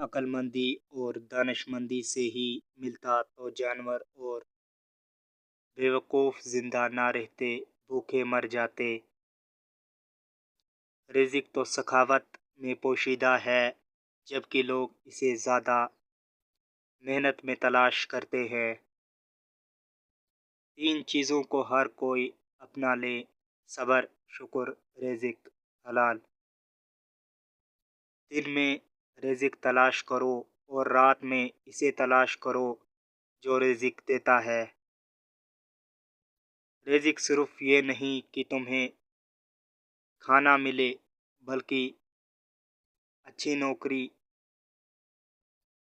عقل مندی اور دانشمندی سے ہی ملتا تو جانور اور بیوقوف زندہ نہ رہتے، بھوکے مر جاتے۔ رزق تو سخاوت میں پوشیدہ ہے، جبکہ لوگ اسے زیادہ محنت میں تلاش کرتے ہیں۔ تین چیزوں کو ہر کوئی اپنا لے: صبر، شکر، رزق حلال۔ دن میں رزق تلاش کرو اور رات میں اسے تلاش کرو جو رزق دیتا ہے۔ رزق صرف یہ نہیں کہ تمہیں کھانا ملے، بلکہ اچھی نوکری،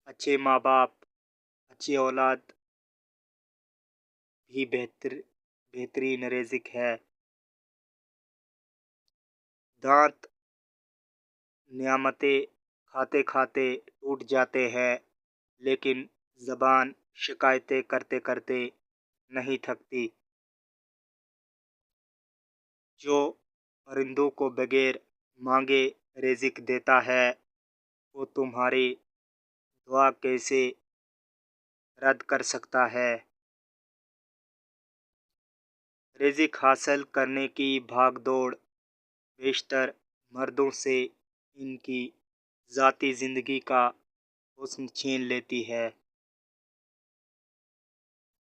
اچھے ماں باپ، اچھی اولاد بھی بہترین رزق ہے۔ دانت نعمتیں کھاتے کھاتے ٹوٹ جاتے ہیں، لیکن زبان شکایتیں کرتے کرتے نہیں تھکتی۔ جو پرندوں کو بغیر مانگے رزق دیتا ہے، وہ تمہاری دعا کیسے رد کر سکتا ہے؟ رزق حاصل کرنے کی بھاگ دوڑ بیشتر مردوں سے ان کی ذاتی زندگی کا حسن چھین لیتی ہے۔